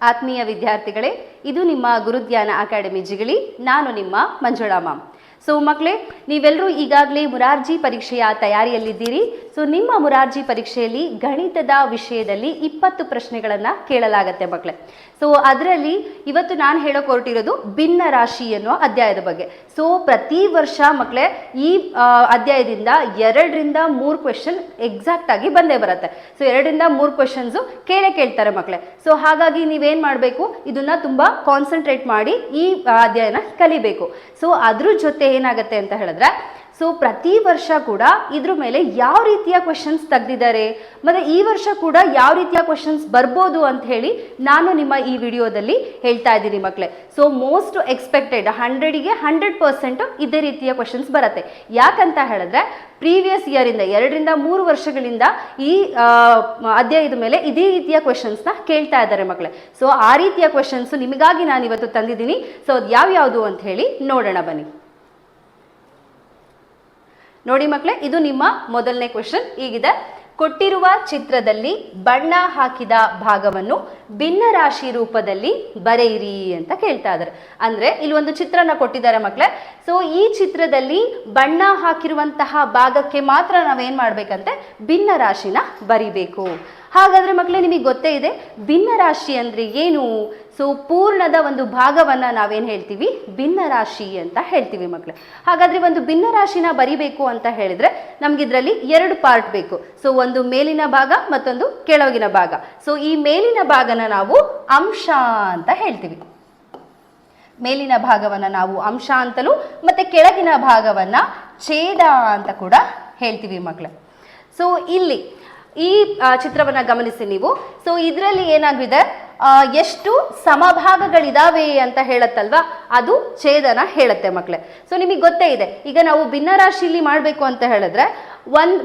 ಆತ್ಮೀಯ ವಿದ್ಯಾರ್ಥಿಗಳೇ, ಇದು ನಿಮ್ಮ ಗುರುಧ್ಯಾನ ಅಕಾಡೆಮಿ ಜಿಗಳಿ. ನಾನು ನಿಮ್ಮ ಮಂಜುಳಾ ಮ್ಯಾಮ್. ಸೊ ಮಕ್ಕಳೇ, ನೀವೆಲ್ಲರೂ ಈಗಾಗಲೇ ಮುರಾರ್ಜಿ ಪರೀಕ್ಷೆಯ ತಯಾರಿಯಲ್ಲಿದ್ದೀರಿ. ಸೊ ನಿಮ್ಮ ಮುರಾರ್ಜಿ ಪರೀಕ್ಷೆಯಲ್ಲಿ ಗಣಿತದ ವಿಷಯದಲ್ಲಿ 20 ಪ್ರಶ್ನೆಗಳನ್ನು ಕೇಳಲಾಗತ್ತೆ ಮಕ್ಕಳೇ. ಸೊ ಅದರಲ್ಲಿ ಇವತ್ತು ನಾನು ಹೇಳೋಕೆ ಹೊರಟಿರೋದು ಭಿನ್ನ ರಾಶಿ ಅನ್ನೋ ಅಧ್ಯಾಯದ ಬಗ್ಗೆ. ಸೊ ಪ್ರತಿ ವರ್ಷ ಮಕ್ಕಳೇ ಈ ಅಧ್ಯಾಯದಿಂದ 2ರಿಂದ 3 ಕ್ವೆಶನ್ ಎಕ್ಸಾಕ್ಟ್ ಆಗಿ ಬಂದೇ ಬರುತ್ತೆ. ಸೊ 2ರಿಂದ 3 ಕ್ವೆಶನ್ಸು ಕೇಳ್ತಾರೆ ಮಕ್ಕಳೇ. ಸೊ ಹಾಗಾಗಿ ನೀವೇನು ಮಾಡಬೇಕು, ಇದನ್ನ ತುಂಬ ಕಾನ್ಸಂಟ್ರೇಟ್ ಮಾಡಿ ಈ ಅಧ್ಯಾಯನ ಕಲಿಬೇಕು. ಸೊ ಅದ್ರ ಜೊತೆ ಏನಾಗುತ್ತೆ ಅಂತ ಹೇಳಿದ್ರೆ, ಸೊ ಪ್ರತಿ ವರ್ಷ ಕೂಡ ಇದ್ರ ಮೇಲೆ ಯಾವ ರೀತಿಯ ಕ್ವೆಶನ್ಸ್ ತೆಗೆದಿದ್ದಾರೆ ಮತ್ತು ಈ ವರ್ಷ ಕೂಡ ಯಾವ ರೀತಿಯ ಕ್ವೆಶನ್ಸ್ ಬರ್ಬೋದು ಅಂತ ಹೇಳಿ ನಾನು ನಿಮ್ಮ ಈ ವಿಡಿಯೋದಲ್ಲಿ ಹೇಳ್ತಾ ಇದ್ದೀನಿ ಮಕ್ಕಳೇ. ಸೊ ಮೋಸ್ಟ್ ಎಕ್ಸ್ಪೆಕ್ಟೆಡ್ 100ಗೆ 100% ಇದೇ ರೀತಿಯ ಕ್ವೆಶನ್ಸ್ ಬರುತ್ತೆ. ಯಾಕಂತ ಹೇಳಿದ್ರೆ ಪ್ರೀವಿಯಸ್ ಇಯರಿಂದ 2ರಿಂದ 3 ವರ್ಷಗಳಿಂದ ಈ ಅಧ್ಯಾಯದ ಮೇಲೆ ಇದೇ ರೀತಿಯ ಕ್ವೆಶನ್ಸ್ನ ಕೇಳ್ತಾ ಇದ್ದಾರೆ ಮಕ್ಕಳೇ. ಸೊ ಆ ರೀತಿಯ ಕ್ವೆಶನ್ಸ್ ನಿಮಗಾಗಿ ನಾನು ಇವತ್ತು ತಂದಿದ್ದೀನಿ. ಸೊ ಅದು ಯಾವ್ಯಾವುದು ಅಂತ ಹೇಳಿ ನೋಡೋಣ ಬನ್ನಿ. ನೋಡಿ ಮಕ್ಕಳೇ, ಇದು ನಿಮ್ಮ ಮೊದಲನೇ ಕ್ವೆಶನ್. ಹೀಗಿದೆ: ಕೊಟ್ಟಿರುವ ಚಿತ್ರದಲ್ಲಿ ಬಣ್ಣ ಹಾಕಿದ ಭಾಗವನ್ನು ಭಿನ್ನ ರಾಶಿ ರೂಪದಲ್ಲಿ ಬರೆಯಿರಿ ಅಂತ ಕೇಳ್ತಾ ಇದ್ದಾರೆ. ಅಂದ್ರೆ ಇಲ್ಲಿ ಒಂದು ಚಿತ್ರನ ಕೊಟ್ಟಿದ್ದಾರೆ ಮಕ್ಕಳೇ. ಸೊ ಈ ಚಿತ್ರದಲ್ಲಿ ಬಣ್ಣ ಹಾಕಿರುವಂತಹ ಭಾಗಕ್ಕೆ ಮಾತ್ರ ನಾವೇನ್ ಮಾಡ್ಬೇಕಂತೆ, ಭಿನ್ನ ರಾಶಿನ ಬರಿಬೇಕು. ಹಾಗಾದ್ರೆ ಮಕ್ಕಳೇ, ನಿಮಗೆ ಗೊತ್ತೇ ಇದೆ ಭಿನ್ನ ರಾಶಿ ಅಂದ್ರೆ ಏನು? ಸೊ ಪೂರ್ಣದ ಒಂದು ಭಾಗವನ್ನ ನಾವೇನು ಹೇಳ್ತೀವಿ, ಭಿನ್ನ ರಾಶಿ ಅಂತ ಹೇಳ್ತೀವಿ ಮಕ್ಕಳೇ. ಹಾಗಾದ್ರೆ ಒಂದು ಭಿನ್ನ ರಾಶಿನ ಬರಿಬೇಕು ಅಂತ ಹೇಳಿದ್ರೆ ನಮ್ಗೆ ಇದರಲ್ಲಿ 2 ಪಾರ್ಟ್ ಬೇಕು. ಸೊ ಒಂದು ಮೇಲಿನ ಭಾಗ, ಮತ್ತೊಂದು ಕೆಳಗಿನ ಭಾಗ. ಸೊ ಈ ಮೇಲಿನ ಭಾಗನ ನಾವು ಅಂಶ ಅಂತ ಹೇಳ್ತೀವಿ. ಮೇಲಿನ ಭಾಗವನ್ನ ನಾವು ಅಂಶ ಅಂತಲೂ ಮತ್ತೆ ಕೆಳಗಿನ ಭಾಗವನ್ನ ಛೇದ ಅಂತ ಕೂಡ ಹೇಳ್ತೀವಿ ಮಕ್ಕಳೇ. ಸೊ ಇಲ್ಲಿ ಈ ಚಿತ್ರವನ್ನ ಗಮನಿಸಿ ನೀವು. ಸೊ ಇದರಲ್ಲಿ ಏನಾಗಿದೆ, ಎಷ್ಟು ಸಮಭಾಗಗಳಿದಾವೆ ಅಂತ ಹೇಳತ್ತಲ್ವಾ, ಅದು ಛೇದನ ಹೇಳುತ್ತೆ ಮಕ್ಕಳೇ. ಸೊ ನಿಮಗೆ ಗೊತ್ತೇ ಇದೆ, ಈಗ ನಾವು ಭಿನ್ನ ರಾಶಿಯಲ್ಲಿ ಮಾಡಬೇಕು ಅಂತ ಹೇಳಿದ್ರೆ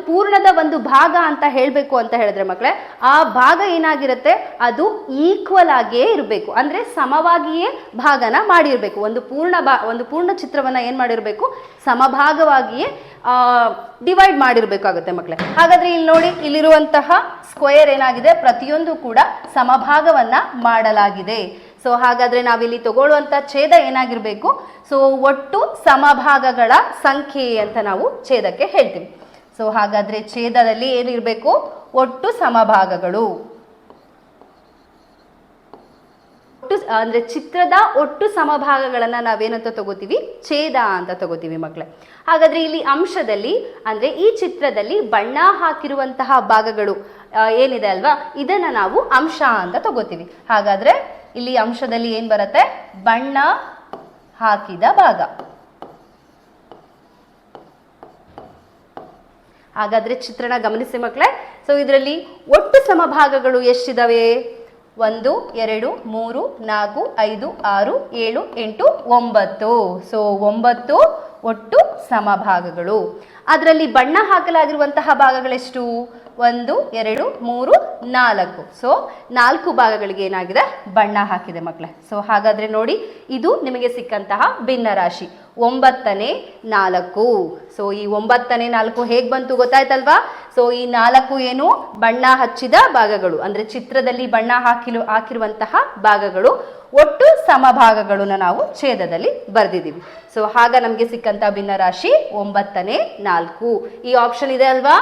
ಪೂರ್ಣದ ಒಂದು ಭಾಗ ಅಂತ ಹೇಳಬೇಕು ಅಂತ ಹೇಳಿದ್ರೆ ಮಕ್ಕಳೇ, ಆ ಭಾಗ ಏನಾಗಿರುತ್ತೆ, ಅದು ಈಕ್ವಲ್ ಆಗಿಯೇ ಇರಬೇಕು. ಅಂದ್ರೆ ಸಮವಾಗಿಯೇ ಭಾಗನ ಮಾಡಿರಬೇಕು. ಒಂದು ಪೂರ್ಣ ಚಿತ್ರವನ್ನ ಏನ್ ಮಾಡಿರಬೇಕು, ಸಮಭಾಗವಾಗಿಯೇ ಡಿವೈಡ್ ಮಾಡಿರ್ಬೇಕಾಗುತ್ತೆ ಮಕ್ಕಳೇ. ಹಾಗಾದ್ರೆ ಇಲ್ಲಿ ನೋಡಿ, ಇಲ್ಲಿರುವಂತಹ ಸ್ಕ್ವೇರ್ ಏನಾಗಿದೆ, ಪ್ರತಿಯೊಂದು ಕೂಡ ಸಮಭಾಗವನ್ನ ಮಾಡಲಾಗಿದೆ. ಸೊ ಹಾಗಾದ್ರೆ ನಾವಿಲ್ಲಿ ತಗೊಳ್ಳುವಂತ ಛೇದ ಏನಾಗಿರ್ಬೇಕು, ಸೊ ಒಟ್ಟು ಸಮಭಾಗಗಳ ಸಂಖ್ಯೆ ಅಂತ ನಾವು ಛೇದಕ್ಕೆ ಹೇಳ್ತೀವಿ. ಸೊ ಹಾಗಾದ್ರೆ ಛೇದದಲ್ಲಿ ಏನಿರಬೇಕು, ಒಟ್ಟು ಸಮಭಾಗಗಳು. ಅಂದ್ರೆ ಚಿತ್ರದ ಒಟ್ಟು ಸಮಭಾಗಗಳನ್ನ ನಾವೇನಂತ ತಗೋತೀವಿ, ಛೇದ ಅಂತ ತಗೋತೀವಿ ಮಕ್ಕಳೇ. ಹಾಗಾದ್ರೆ ಇಲ್ಲಿ ಅಂಶದಲ್ಲಿ ಅಂದ್ರೆ ಈ ಚಿತ್ರದಲ್ಲಿ ಬಣ್ಣ ಹಾಕಿರುವಂತಹ ಭಾಗಗಳು ಏನಿದೆ ಅಲ್ವಾ, ಇದನ್ನ ನಾವು ಅಂಶ ಅಂತ ತಗೋತೀವಿ. ಹಾಗಾದ್ರೆ ಇಲ್ಲಿ ಅಂಶದಲ್ಲಿ ಏನ್ ಬರುತ್ತೆ, ಬಣ್ಣ ಹಾಕಿದ ಭಾಗ. ಹಾಗಾದ್ರೆ ಚಿತ್ರಣ ಗಮನಿಸಿ ಮಕ್ಕಳೇ. ಸೊ ಇದರಲ್ಲಿ ಒಟ್ಟು ಸಮಭಾಗಗಳು ಎಷ್ಟಿದಾವೆ, 1 2 3 4 5 6 7 8 9. ಸೊ 9 ಒಟ್ಟು ಸಮಭಾಗಗಳು. ಅದರಲ್ಲಿ ಬಣ್ಣ ಹಾಕಲಾಗಿರುವಂತಹ ಭಾಗಗಳೆಷ್ಟು, 1 2 3 4. ಸೊ 4 ಭಾಗಗಳಿಗೆ ಏನಾಗಿದೆ, ಬಣ್ಣ ಹಾಕಿದೆ ಮಕ್ಕಳೇ. ಸೊ ಹಾಗಾದ್ರೆ ನೋಡಿ, ಇದು ನಿಮಗೆ ಸಿಕ್ಕಂತಹ ಭಿನ್ನ ರಾಶಿ 9ನೇ 4. ಸೊ ಈ 9ನೇ 4 ಹೇಗೆ ಬಂತು ಗೊತ್ತಾಯ್ತಲ್ವಾ? ಸೊ ಈ 4 ಏನು, ಬಣ್ಣ ಹಚ್ಚಿದ ಭಾಗಗಳು, ಅಂದ್ರೆ ಚಿತ್ರದಲ್ಲಿ ಬಣ್ಣ ಹಾಕಿರುವಂತಹ ಭಾಗಗಳು. ಒಟ್ಟು ಸಮಭಾಗಗಳನ್ನ ನಾವು ಛೇದದಲ್ಲಿ ಬರೆದಿದ್ದೀವಿ. ಸೊ ಹಾಗ ನಮಗೆ ಸಿಕ್ಕಂತ ಭಿನ್ನ ರಾಶಿ 9ನೇ 4. ಈ ಆಪ್ಷನ್ ಇದೆ ಅಲ್ವಾ?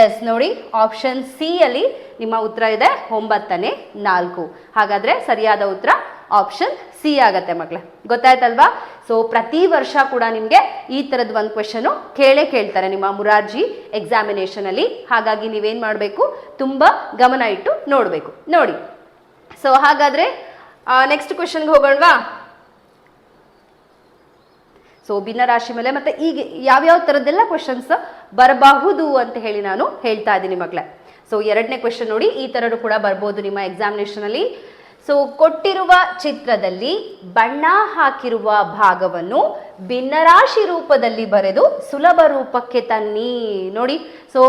ಎಸ್, ನೋಡಿ ಆಪ್ಷನ್ ಸಿ ಅಲ್ಲಿ ನಿಮ್ಮ ಉತ್ತರ ಇದೆ 9ನೇ 4. ಹಾಗಾದ್ರೆ ಸರಿಯಾದ ಉತ್ತರ ಆಪ್ಷನ್ ಸಿ ಆಗತ್ತೆ ಮಕ್ಕಳೇ. ಗೊತ್ತಾಯ್ತಲ್ವಾ? ಸೊ ಪ್ರತಿ ವರ್ಷ ಕೂಡ ನಿಮಗೆ ಈ ತರದ ಒಂದು ಕ್ವೆಶನ್ ಕೇಳ್ತಾರೆ ನಿಮ್ಮ ಮುರಾರ್ಜಿ ಎಕ್ಸಾಮಿನೇಷನ್ ಅಲ್ಲಿ. ಹಾಗಾಗಿ ನೀವೇನ್ ಮಾಡಬೇಕು, ತುಂಬಾ ಗಮನ ಇಟ್ಟು ನೋಡ್ಬೇಕು. ನೋಡಿ, ಸೊ ಹಾಗಾದ್ರೆ ನೆಕ್ಸ್ಟ್ ಕ್ವೆಶನ್ಗೆ ಹೋಗೋಣವಾ? ಸೊ ಭಿನ್ನ ರಾಶಿ ಮೇಲೆ ಮತ್ತೆ ಈಗ ಯಾವ್ಯಾವ ಥರದ್ದೆಲ್ಲ ಕ್ವೆಶನ್ಸ್ ಬರಬಹುದು ಅಂತ ಹೇಳಿ ನಾನು ಹೇಳ್ತಾ ಇದ್ದೀನಿ ಮಕ್ಕಳೇ. ಸೊ 2ನೇ ಕ್ವೆಶನ್ ನೋಡಿ, ಈ ಥರನೂ ಕೂಡ ಬರ್ಬೋದು ನಿಮ್ಮ ಎಕ್ಸಾಮಿನೇಷನ್ ಅಲ್ಲಿ. ಸೊ ಕೊಟ್ಟಿರುವ ಚಿತ್ರದಲ್ಲಿ ಬಣ್ಣ ಹಾಕಿರುವ ಭಾಗವನ್ನು ಭಿನ್ನರಾಶಿ ರೂಪದಲ್ಲಿ ಬರೆದು ಸುಲಭ ರೂಪಕ್ಕೆ ತನ್ನಿ. ನೋಡಿ, ಸೊ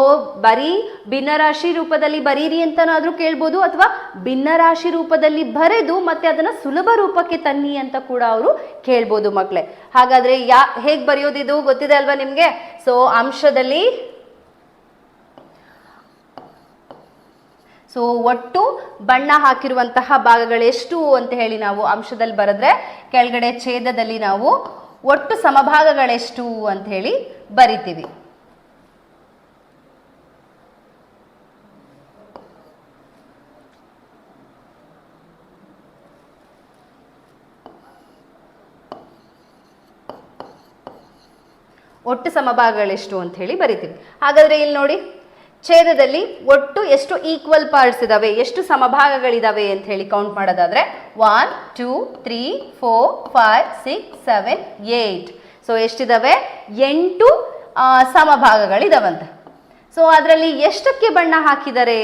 ಬರೀ ಭಿನ್ನರಾಶಿ ರೂಪದಲ್ಲಿ ಬರೀರಿ ಅಂತನಾದ್ರೂ ಕೇಳ್ಬೋದು, ಅಥವಾ ಭಿನ್ನರಾಶಿ ರೂಪದಲ್ಲಿ ಬರೆದು ಮತ್ತೆ ಅದನ್ನ ಸುಲಭ ರೂಪಕ್ಕೆ ತನ್ನಿ ಅಂತ ಕೂಡ ಅವರು ಕೇಳ್ಬೋದು ಮಕ್ಕಳೇ. ಹಾಗಾದ್ರೆ ಹೇಗ್ ಬರೆಯೋದಿದು ಗೊತ್ತಿದೆ ಅಲ್ವಾ ನಿಮ್ಗೆ? ಸೊ ಅಂಶದಲ್ಲಿ ಸೊ ಒಟ್ಟು ಬಣ್ಣ ಹಾಕಿರುವಂತಹ ಭಾಗಗಳೆಷ್ಟು ಅಂತ ಹೇಳಿ ನಾವು ಅಂಶದಲ್ಲಿ ಬರೆದ್ರೆ ಕೆಳಗಡೆ ಛೇದದಲ್ಲಿ ನಾವು ಒಟ್ಟು ಸಮಭಾಗಗಳೆಷ್ಟು ಅಂತ ಹೇಳಿ ಬರಿತೀವಿ. ಒಟ್ಟು ಸಮಭಾಗಗಳೆಷ್ಟು ಅಂತ ಹೇಳಿ ಬರಿತೀವಿ. ಹಾಗಾದ್ರೆ ಇಲ್ಲಿ ನೋಡಿ, ಛೇದದಲ್ಲಿ ಒಟ್ಟು ಎಷ್ಟು ಈಕ್ವಲ್ ಪಾರ್ಟ್ಸ್ ಇದಾವೆ, ಎಷ್ಟು ಸಮಭಾಗಗಳಿದಾವೆ ಅಂತ ಹೇಳಿ ಕೌಂಟ್ ಮಾಡೋದಾದ್ರೆ 1 2 3 4 5 6 7 8. ಸೊ ಎಷ್ಟಿದಾವೆ? 8 ಸಮಭಾಗಗಳಿದಾವಂತೆ. ಸೊ ಅದರಲ್ಲಿ ಎಷ್ಟಕ್ಕೆ ಬಣ್ಣ ಹಾಕಿದ್ದಾರೆ?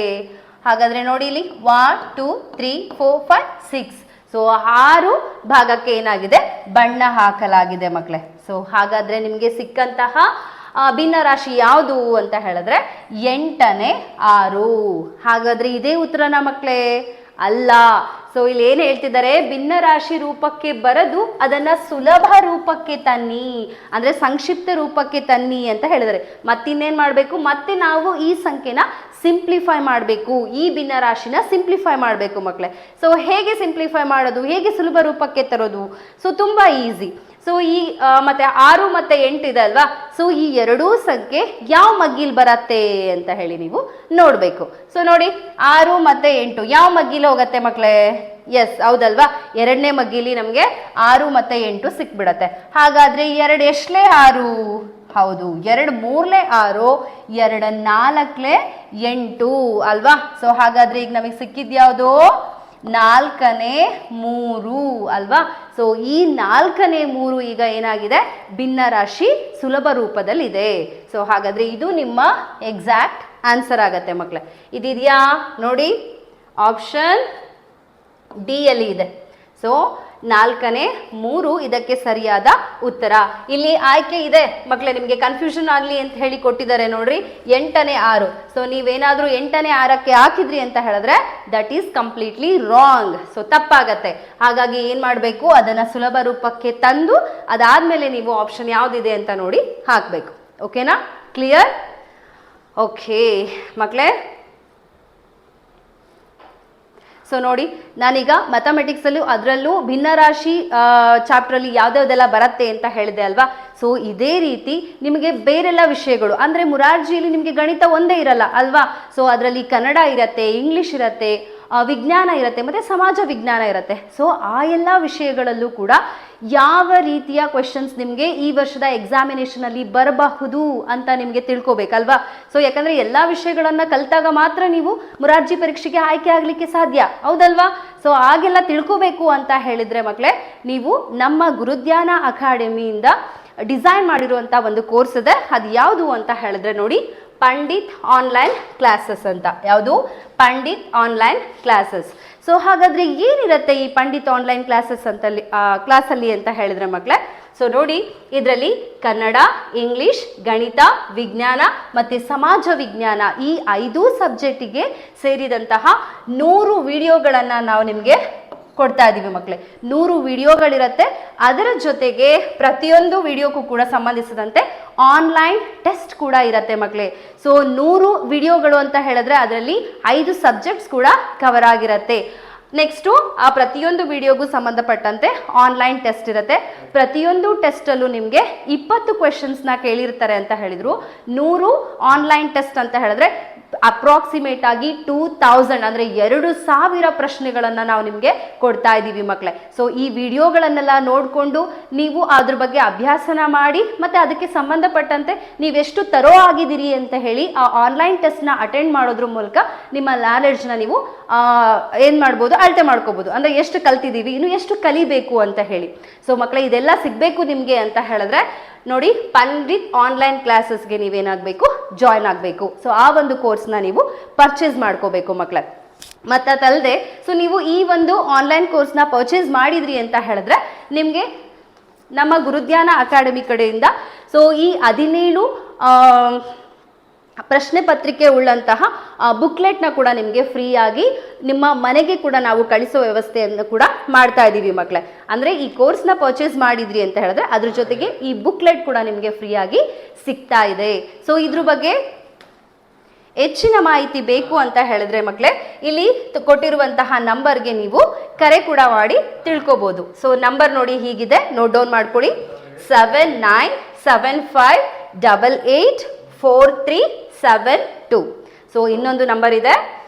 ಹಾಗಾದ್ರೆ ನೋಡಿ ಇಲ್ಲಿ 1 2 3 4 5 6. ಸೊ 6 ಭಾಗಕ್ಕೆ ಏನಾಗಿದೆ? ಬಣ್ಣ ಹಾಕಲಾಗಿದೆ ಮಕ್ಕಳೇ. ಸೊ ಹಾಗಾದ್ರೆ ನಿಮಗೆ ಸಿಕ್ಕಂತಹ ಭಿನ್ನ ರಾಶಿ ಯಾವುದು ಅಂತ ಹೇಳಿದ್ರೆ 8ನೇ 6. ಹಾಗಾದ್ರೆ ಇದೇ ಉತ್ತರನ ಮಕ್ಕಳೇ? ಅಲ್ಲ. ಸೊ ಇಲ್ಲಿ ಏನು ಹೇಳ್ತಿದ್ದಾರೆ? ಭಿನ್ನ ರಾಶಿ ರೂಪಕ್ಕೆ ಬರೆದು ಅದನ್ನ ಸುಲಭ ರೂಪಕ್ಕೆ ತನ್ನಿ, ಅಂದ್ರೆ ಸಂಕ್ಷಿಪ್ತ ರೂಪಕ್ಕೆ ತನ್ನಿ ಅಂತ ಹೇಳಿದರೆ ಮತ್ತಿನ್ನೇನು ಮಾಡಬೇಕು? ಮತ್ತೆ ನಾವು ಈ ಸಂಖ್ಯೆನ ಸಿಂಪ್ಲಿಫೈ ಮಾಡಬೇಕು, ಈ ಭಿನ್ನ ರಾಶಿನ ಸಿಂಪ್ಲಿಫೈ ಮಾಡಬೇಕು ಮಕ್ಕಳೇ. ಸೊ ಹೇಗೆ ಸಿಂಪ್ಲಿಫೈ ಮಾಡೋದು, ಹೇಗೆ ಸುಲಭ ರೂಪಕ್ಕೆ ತರೋದು? ಸೊ ತುಂಬಾ ಈಸಿ. ಸೊ ಈ ಮತ್ತೆ 6 ಮತ್ತೆ 8 ಇದೆ ಅಲ್ವಾ? ಸೊ ಈ ಎರಡೂ ಸಂಖ್ಯೆ ಯಾವ ಮಗ್ಗಿಲ್ ಬರತ್ತೆ ಅಂತ ಹೇಳಿ ನೀವು ನೋಡ್ಬೇಕು. ಸೊ ನೋಡಿ, 6 ಮತ್ತೆ 8 ಯಾವ ಮಗ್ಗಿಲ್ ಹೋಗತ್ತೆ ಮಕ್ಕಳೇ? ಎಸ್, ಹೌದಲ್ವಾ? ಎರಡನೇ ಮಗ್ಗಿಲಿ ನಮಗೆ 6 ಮತ್ತೆ 8 ಸಿಕ್ಬಿಡತ್ತೆ. ಹಾಗಾದ್ರೆ 2 ಎಷ್ಟಲೇ 6? ಹೌದು, 2 3ಲೇ 6, 2 4ಲೇ 8 ಅಲ್ವಾ? ಸೊ ಹಾಗಾದ್ರೆ ಈಗ ನಮಗೆ ಸಿಕ್ಕಿದ್ಯಾವುದು? 4ನೇ 3 ಅಲ್ವಾ? ಸೊ ಈ 4ನೇ 3 ಈಗ ಏನಾಗಿದೆ? ಭಿನ್ನ ರಾಶಿ ಸುಲಭ ರೂಪದಲ್ಲಿದೆ. ಸೊ ಹಾಗಾದ್ರೆ ಇದು ನಿಮ್ಮ ಎಕ್ಸಾಕ್ಟ್ ಆನ್ಸರ್ ಆಗತ್ತೆ ಮಕ್ಕಳೇ. ಇದಿದೆಯಾ ನೋಡಿ, ಆಪ್ಷನ್ ಡಿ ಅಲ್ಲಿ ಇದೆ. ಸೊ 4ನೇ 3 ಇದಕ್ಕೆ ಸರಿಯಾದ ಉತ್ತರ. ಇಲ್ಲಿ ಆಯ್ಕೆ ಇದೆ ಮಕ್ಕಳೇ, ನಿಮಗೆ ಕನ್ಫ್ಯೂಷನ್ ಆಗಲಿ ಅಂತ ಹೇಳಿ ಕೊಟ್ಟಿದ್ದಾರೆ ನೋಡ್ರಿ, 8ನೇ 6. ಸೊ ನೀವೇನಾದ್ರೂ 8ನೇ 6ಕ್ಕೆ ಹಾಕಿದ್ರಿ ಅಂತ ಹೇಳಿದ್ರೆ that is completely wrong. So ತಪ್ಪಾಗತ್ತೆ. ಹಾಗಾಗಿ ಏನ್ ಮಾಡಬೇಕು? ಅದನ್ನ ಸುಲಭ ರೂಪಕ್ಕೆ ತಂದು ಅದಾದ್ಮೇಲೆ ನೀವು ಆಪ್ಷನ್ ಯಾವ್ದಿದೆ ಅಂತ ನೋಡಿ ಹಾಕ್ಬೇಕು. ಓಕೆನಾ? ಕ್ಲಿಯರ್? ಓಕೆ ಮಕ್ಕಳೇ, ಸೊ ನೋಡಿ, ನಾನೀಗ ಮ್ಯಾಥಮೆಟಿಕ್ಸಲ್ಲೂ ಅದರಲ್ಲೂ ಭಿನ್ನರಾಶಿ ಚಾಪ್ಟ್ರಲ್ಲಿ ಯಾವ್ದ್ಯಾವ್ದೆಲ್ಲ ಬರುತ್ತೆ ಅಂತ ಹೇಳಿದೆ ಅಲ್ವಾ? ಸೊ ಇದೇ ರೀತಿ ನಿಮಗೆ ಬೇರೆಲ್ಲ ವಿಷಯಗಳು, ಅಂದರೆ ಮುರಾರ್ಜಿಯಲ್ಲಿ ನಿಮಗೆ ಗಣಿತ ಒಂದೇ ಇರಲ್ಲ ಅಲ್ವಾ? ಸೊ ಅದರಲ್ಲಿ ಕನ್ನಡ ಇರತ್ತೆ, ಇಂಗ್ಲೀಷ್ ಇರತ್ತೆ, ವಿಜ್ಞಾನ ಇರುತ್ತೆ, ಮತ್ತು ಸಮಾಜ ವಿಜ್ಞಾನ ಇರುತ್ತೆ. ಸೊ ಆ ಎಲ್ಲ ವಿಷಯಗಳಲ್ಲೂ ಕೂಡ ಯಾವ ರೀತಿಯ ಕ್ವೆಶನ್ಸ್ ನಿಮಗೆ ಈ ವರ್ಷದ ಎಕ್ಸಾಮಿನೇಷನಲ್ಲಿ ಬರಬಹುದು ಅಂತ ನಿಮಗೆ ತಿಳ್ಕೊಬೇಕಲ್ವಾ? ಸೊ ಯಾಕಂದರೆ ಎಲ್ಲ ವಿಷಯಗಳನ್ನು ಕಲಿತಾಗ ಮಾತ್ರ ನೀವು ಮುರಾರ್ಜಿ ಪರೀಕ್ಷೆಗೆ ಆಯ್ಕೆ ಆಗಲಿಕ್ಕೆ ಸಾಧ್ಯ, ಹೌದಲ್ವಾ? ಸೊ ಹಾಗೆಲ್ಲ ತಿಳ್ಕೋಬೇಕು ಅಂತ ಹೇಳಿದರೆ ಮಕ್ಕಳೇ, ನೀವು ನಮ್ಮ ಗುರುಧ್ಯಾನ ಅಕಾಡೆಮಿಯಿಂದ ಡಿಸೈನ್ ಮಾಡಿರುವಂಥ ಒಂದು ಕೋರ್ಸ್ ಇದೆ. ಅದು ಯಾವುದು ಅಂತ ಹೇಳಿದ್ರೆ ನೋಡಿ, ಪಂಡಿತ್ ಆನ್ಲೈನ್ ಕ್ಲಾಸಸ್ ಅಂತ. ಯಾವುದು? Pandit online classes. ಸೊ ಹಾಗಾದ್ರೆ ಏನಿರುತ್ತೆ ಈ ಪಂಡಿತ್ ಆನ್ಲೈನ್ ಕ್ಲಾಸಲ್ಲಿ ಅಂತ ಹೇಳಿದ್ರೆ ಮಕ್ಕಳೇ, ಸೊ ನೋಡಿ, ಇದರಲ್ಲಿ ಕನ್ನಡ, ಇಂಗ್ಲಿಷ್, ಗಣಿತ, ವಿಜ್ಞಾನ ಮತ್ತು ಸಮಾಜ ವಿಜ್ಞಾನ ಈ 5 ಸಬ್ಜೆಕ್ಟಿಗೆ ಸೇರಿದಂತಹ 100 ವಿಡಿಯೋಗಳನ್ನು ನಾವು ನಿಮಗೆ ಕೊಡ್ತಾ ಇದ್ದೀವಿ ಮಕ್ಕಳೇ. 100 ವಿಡಿಯೋಗಳಿರುತ್ತೆ. ಅದರ ಜೊತೆಗೆ ಪ್ರತಿಯೊಂದು ವಿಡಿಯೋಕ್ಕೂ ಕೂಡ ಸಂಬಂಧಿಸಿದಂತೆ ಆನ್ಲೈನ್ ಟೆಸ್ಟ್ ಕೂಡ ಇರುತ್ತೆ ಮಕ್ಕಳೇ. ಸೊ 100 ವಿಡಿಯೋಗಳು ಅಂತ ಹೇಳಿದ್ರೆ ಅದರಲ್ಲಿ 5 ಸಬ್ಜೆಕ್ಟ್ಸ್ ಕೂಡ ಕವರ್ ಆಗಿರುತ್ತೆ. ನೆಕ್ಸ್ಟು ಆ ಪ್ರತಿಯೊಂದು ವಿಡಿಯೋಗೂ ಸಂಬಂಧಪಟ್ಟಂತೆ ಆನ್ಲೈನ್ ಟೆಸ್ಟ್ ಇರುತ್ತೆ. ಪ್ರತಿಯೊಂದು ಟೆಸ್ಟಲ್ಲೂ ನಿಮಗೆ 20 ಕ್ವೆಶನ್ಸ್ನ ಕೇಳಿರ್ತಾರೆ ಅಂತ ಹೇಳಿದರು. 100 ಆನ್ಲೈನ್ ಟೆಸ್ಟ್ ಅಂತ ಹೇಳಿದ್ರೆ ಅಪ್ರಾಕ್ಸಿಮೇಟ್ ಆಗಿ 2000 ಅಂದರೆ 2000 ಪ್ರಶ್ನೆಗಳನ್ನು ನಾವು ನಿಮಗೆ ಕೊಡ್ತಾ ಇದ್ದೀವಿ ಮಕ್ಕಳೇ. ಸೊ ಈ ವಿಡಿಯೋಗಳನ್ನೆಲ್ಲ ನೋಡಿಕೊಂಡು ನೀವು ಅದ್ರ ಬಗ್ಗೆ ಅಭ್ಯಾಸನ ಮಾಡಿ ಮತ್ತು ಅದಕ್ಕೆ ಸಂಬಂಧಪಟ್ಟಂತೆ ನೀವೆಷ್ಟು ತರೋ ಆಗಿದ್ದೀರಿ ಅಂತ ಹೇಳಿ ಆ ಆನ್ಲೈನ್ ಟೆಸ್ಟ್ನ ಅಟೆಂಡ್ ಮಾಡೋದ್ರ ಮೂಲಕ ನಿಮ್ಮ ನಾಲೆಡ್ಜ್ನ ನೀವು ಏನು ಮಾಡ್ಬೋದು? ಅಳತೆ ಮಾಡ್ಕೋಬೋದು. ಅಂದರೆ ಎಷ್ಟು ಕಲ್ತಿದ್ದೀವಿ, ಇನ್ನು ಎಷ್ಟು ಕಲಿಬೇಕು ಅಂತ ಹೇಳಿ. ಸೊ ಮಕ್ಕಳೇ, ಇದೆಲ್ಲ ಸಿಗಬೇಕು ನಿಮಗೆ ಅಂತ ಹೇಳಿದ್ರೆ ನೋಡಿ, ಪಂಡಿತ್ ಆನ್ಲೈನ್ ಕ್ಲಾಸಸ್ಗೆ ನೀವೇನಾಗಬೇಕು? ಜಾಯ್ನ್ ಆಗಬೇಕು. ಸೊ ಆ ಒಂದು ಕೋರ್ಸ್ನ ನೀವು ಪರ್ಚೇಸ್ ಮಾಡ್ಕೋಬೇಕು ಮಕ್ಕಳೇ. ಮತ್ತದಲ್ಲದೆ ಸೊ ನೀವು ಈ ಒಂದು ಆನ್ಲೈನ್ ಕೋರ್ಸ್ನ ಪರ್ಚೇಸ್ ಮಾಡಿದ್ರಿ ಅಂತ ಹೇಳಿದ್ರೆ ನಿಮಗೆ ನಮ್ಮ ಗುರುಧ್ಯಾನ ಅಕಾಡೆಮಿ ಕಡೆಯಿಂದ ಸೊ ಈ 17 ಪ್ರಶ್ನೆ ಪತ್ರಿಕೆ ಉಳ್ಳಂತಹ ಬುಕ್ಲೆಟ್ನ ಕೂಡ ನಿಮಗೆ ಫ್ರೀಯಾಗಿ ನಿಮ್ಮ ಮನೆಗೆ ಕೂಡ ನಾವು ಕಳಿಸೋ ವ್ಯವಸ್ಥೆಯನ್ನು ಕೂಡ ಮಾಡ್ತಾ ಇದ್ದೀವಿ ಮಕ್ಕಳೇ. ಅಂದರೆ ಈ ಕೋರ್ಸ್ನ ಪರ್ಚೇಸ್ ಮಾಡಿದ್ರಿ ಅಂತ ಹೇಳಿದ್ರೆ ಅದ್ರ ಜೊತೆಗೆ ಈ ಬುಕ್ಲೆಟ್ ಕೂಡ ನಿಮಗೆ ಫ್ರೀಯಾಗಿ ಸಿಗ್ತಾ ಇದೆ. ಸೊ ಇದ್ರ ಬಗ್ಗೆ ಹೆಚ್ಚಿನ ಮಾಹಿತಿ ಬೇಕು ಅಂತ ಹೇಳಿದ್ರೆ ಮಕ್ಕಳೇ ಇಲ್ಲಿ ಕೊಟ್ಟಿರುವಂತಹ ನಂಬರ್ಗೆ ನೀವು ಕರೆ ಕೂಡ ಮಾಡಿ ತಿಳ್ಕೊಬೋದು. ಸೊ ನಂಬರ್ ನೋಡಿ ಹೀಗಿದೆ, ನೋಟ್ ಡೌನ್ ಮಾಡ್ಕೊಳ್ಳಿ. 7975884372. ಸೊ ಇನ್ನೊಂದು ನಂಬರ್ ಇದೆ.